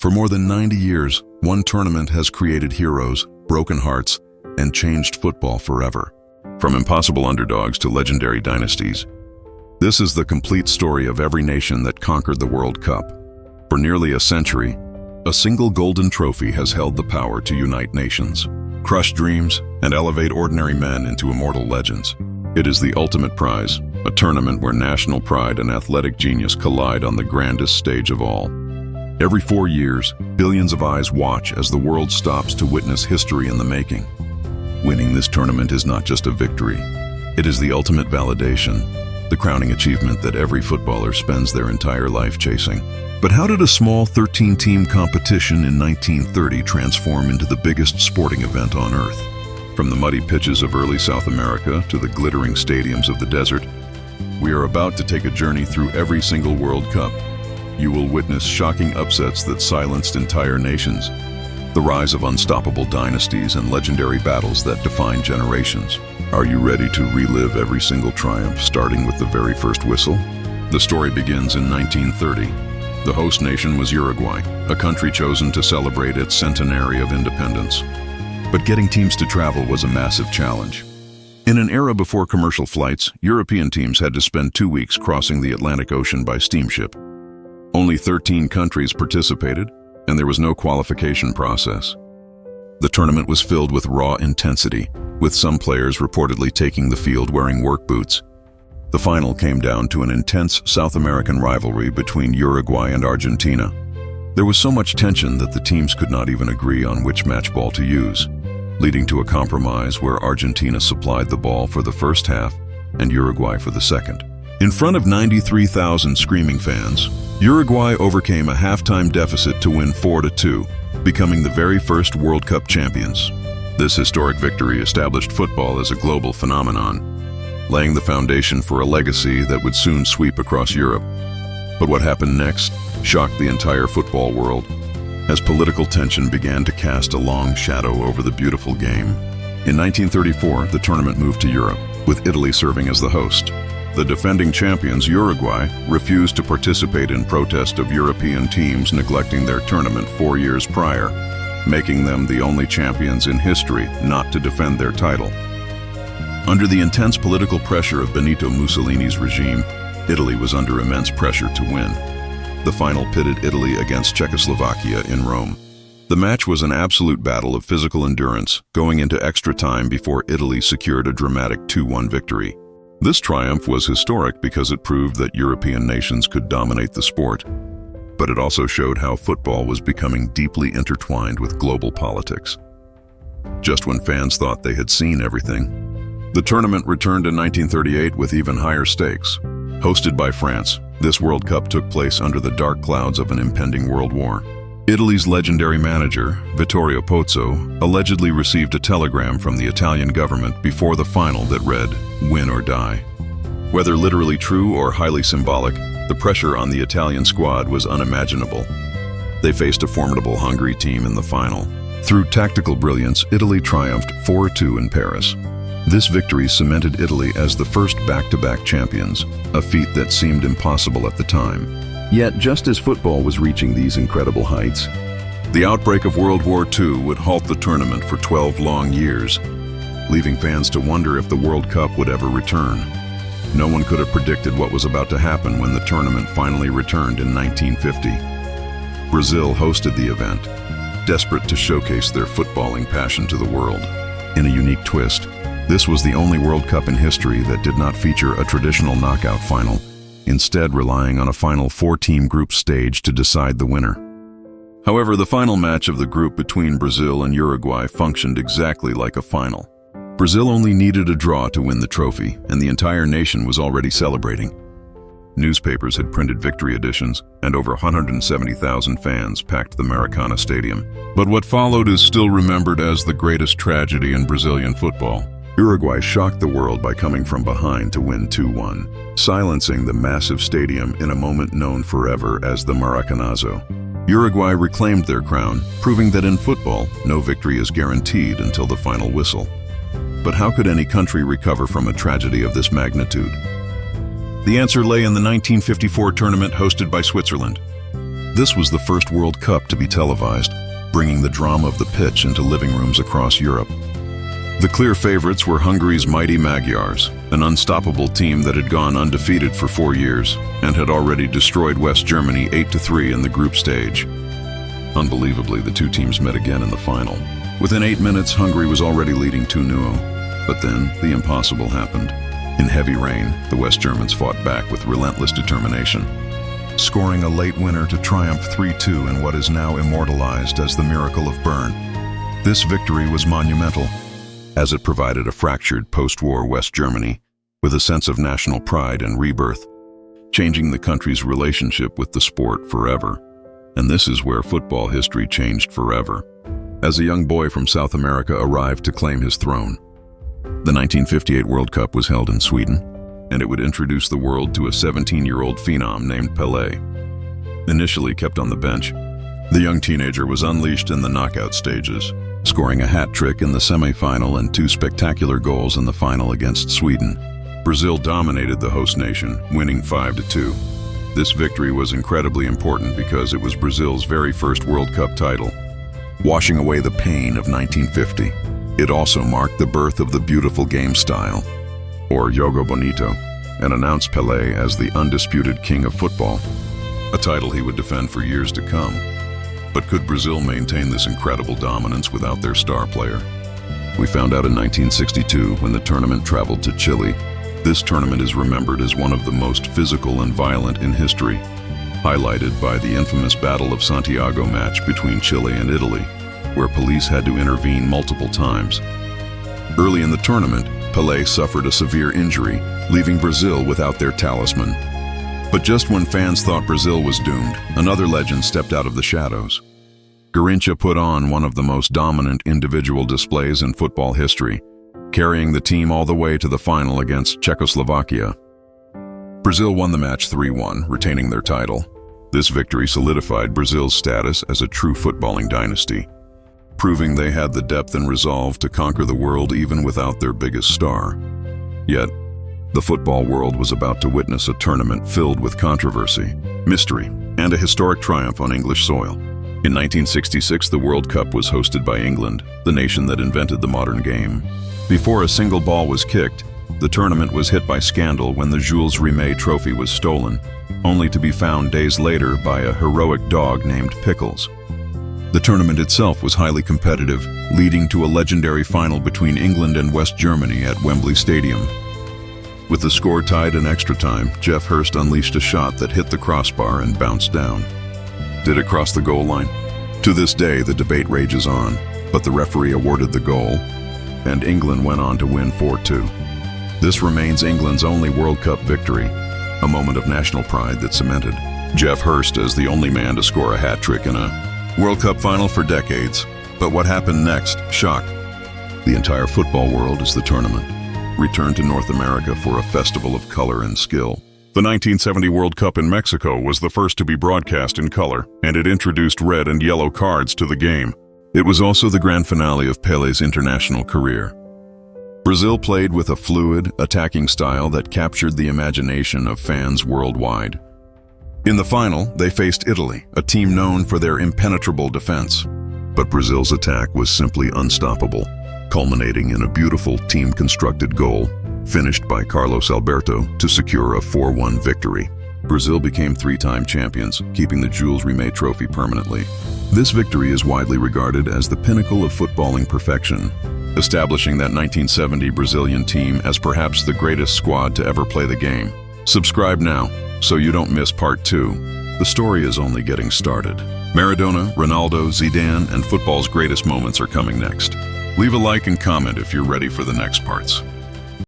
For more than 90 years, one tournament has created heroes, broken hearts, and changed football forever. From impossible underdogs to legendary dynasties, this is the complete story of every nation that conquered the World Cup. For nearly a century, a single golden trophy has held the power to unite nations, crush dreams, and elevate ordinary men into immortal legends. It is the ultimate prize, a tournament where national pride and athletic genius collide on the grandest stage of all. Every 4 years, billions of eyes watch as the world stops to witness history in the making. Winning this tournament is not just a victory. It is the ultimate validation, the crowning achievement that every footballer spends their entire life chasing. But how did a small 13-team competition in 1930 transform into the biggest sporting event on Earth? From the muddy pitches of early South America to the glittering stadiums of the desert, we are about to take a journey through every single World Cup. You will witness shocking upsets that silenced entire nations, the rise of unstoppable dynasties and legendary battles that define generations. Are you ready to relive every single triumph, starting with the very first whistle? The story begins in 1930. The host nation was Uruguay, a country chosen to celebrate its centenary of independence. But getting teams to travel was a massive challenge. In an era before commercial flights, European teams had to spend 2 weeks crossing the Atlantic Ocean by steamship. Only 13 countries participated, and there was no qualification process. The tournament was filled with raw intensity, with some players reportedly taking the field wearing work boots. The final came down to an intense South American rivalry between Uruguay and Argentina. There was so much tension that the teams could not even agree on which match ball to use, leading to a compromise where Argentina supplied the ball for the first half and Uruguay for the second. In front of 93,000 screaming fans, Uruguay overcame a halftime deficit to win 4-2, becoming the very first World Cup champions. This historic victory established football as a global phenomenon, laying the foundation for a legacy that would soon sweep across Europe. But what happened next shocked the entire football world, as political tension began to cast a long shadow over the beautiful game. In 1934, the tournament moved to Europe, with Italy serving as the host. The defending champions, Uruguay, refused to participate in protest of European teams neglecting their tournament 4 years prior, making them the only champions in history not to defend their title. Under the intense political pressure of Benito Mussolini's regime, Italy was under immense pressure to win. The final pitted Italy against Czechoslovakia in Rome. The match was an absolute battle of physical endurance, going into extra time before Italy secured a dramatic 2-1 victory. This triumph was historic because it proved that European nations could dominate the sport, but it also showed how football was becoming deeply intertwined with global politics. Just when fans thought they had seen everything, the tournament returned in 1938 with even higher stakes. Hosted by France, this World Cup took place under the dark clouds of an impending world war. Italy's legendary manager, Vittorio Pozzo, allegedly received a telegram from the Italian government before the final that read, "Win or die." Whether literally true or highly symbolic, the pressure on the Italian squad was unimaginable. They faced a formidable Hungary team in the final. Through tactical brilliance, Italy triumphed 4-2 in Paris. This victory cemented Italy as the first back-to-back champions, a feat that seemed impossible at the time. Yet, just as football was reaching these incredible heights, the outbreak of World War II would halt the tournament for 12 long years, leaving fans to wonder if the World Cup would ever return. No one could have predicted what was about to happen when the tournament finally returned in 1950. Brazil hosted the event, desperate to showcase their footballing passion to the world. In a unique twist, this was the only World Cup in history that did not feature a traditional knockout final, instead relying on a final 4-team group stage to decide the winner. However, the final match of the group between Brazil and Uruguay functioned exactly like a final. Brazil only needed a draw to win the trophy, and the entire nation was already celebrating. Newspapers had printed victory editions, and over 170,000 fans packed the Maracanã Stadium. But what followed is still remembered as the greatest tragedy in Brazilian football. Uruguay shocked the world by coming from behind to win 2-1, silencing the massive stadium in a moment known forever as the Maracanazo. Uruguay reclaimed their crown, proving that in football, no victory is guaranteed until the final whistle. But how could any country recover from a tragedy of this magnitude? The answer lay in the 1954 tournament hosted by Switzerland. This was the first World Cup to be televised, bringing the drama of the pitch into living rooms across Europe. The clear favorites were Hungary's mighty Magyars, an unstoppable team that had gone undefeated for 4 years and had already destroyed West Germany 8-3 in the group stage. Unbelievably, the two teams met again in the final. Within 8 minutes, Hungary was already leading 2-0. But then, the impossible happened. In heavy rain, the West Germans fought back with relentless determination, scoring a late winner to triumph 3-2 in what is now immortalized as the Miracle of Bern. This victory was monumental, as it provided a fractured post-war West Germany with a sense of national pride and rebirth, changing the country's relationship with the sport forever. And this is where football history changed forever, as a young boy from South America arrived to claim his throne. The 1958 World Cup was held in Sweden, and it would introduce the world to a 17-year-old phenom named Pelé. Initially kept on the bench, the young teenager was unleashed in the knockout stages, scoring a hat trick in the semi-final and 2 spectacular goals in the final against Sweden. Brazil dominated the host nation, winning 5-2. This victory was incredibly important because it was Brazil's very first World Cup title, washing away the pain of 1950. It also marked the birth of the beautiful game style, or Jogo Bonito, and announced Pelé as the undisputed king of football, a title he would defend for years to come. But could Brazil maintain this incredible dominance without their star player? We found out in 1962 when the tournament traveled to Chile. This tournament is remembered as one of the most physical and violent in history, highlighted by the infamous Battle of Santiago match between Chile and Italy, where police had to intervene multiple times. Early in the tournament, Pelé suffered a severe injury, leaving Brazil without their talisman. But just when fans thought Brazil was doomed, another legend stepped out of the shadows. Garrincha put on one of the most dominant individual displays in football history, carrying the team all the way to the final against Czechoslovakia. Brazil won the match 3-1, retaining their title. This victory solidified Brazil's status as a true footballing dynasty, proving they had the depth and resolve to conquer the world even without their biggest star. Yet, the football world was about to witness a tournament filled with controversy, mystery, and a historic triumph on English soil. In 1966, the World Cup was hosted by England, the nation that invented the modern game. Before a single ball was kicked, the tournament was hit by scandal when the Jules Rimet trophy was stolen, only to be found days later by a heroic dog named Pickles. The tournament itself was highly competitive, leading to a legendary final between England and West Germany at Wembley Stadium. With the score tied in extra time, Geoff Hurst unleashed a shot that hit the crossbar and bounced down. Did it cross the goal line? To this day, the debate rages on, but the referee awarded the goal, and England went on to win 4-2. This remains England's only World Cup victory, a moment of national pride that cemented Geoff Hurst as the only man to score a hat trick in a World Cup final for decades. But what happened next shocked the entire football world as the tournament returned to North America for a festival of color and skill. The 1970 World Cup in Mexico was the first to be broadcast in color, and it introduced red and yellow cards to the game. It was also the grand finale of Pelé's international career. Brazil played with a fluid, attacking style that captured the imagination of fans worldwide. In the final, they faced Italy, a team known for their impenetrable defense. But Brazil's attack was simply unstoppable, culminating in a beautiful team-constructed goal, finished by Carlos Alberto to secure a 4-1 victory. Brazil became 3-time champions, keeping the Jules Rimet trophy permanently. This victory is widely regarded as the pinnacle of footballing perfection, establishing that 1970 Brazilian team as perhaps the greatest squad to ever play the game. Subscribe now, so you don't miss part 2. The story is only getting started. Maradona, Ronaldo, Zidane, and football's greatest moments are coming next. Leave a like and comment if you're ready for the next parts.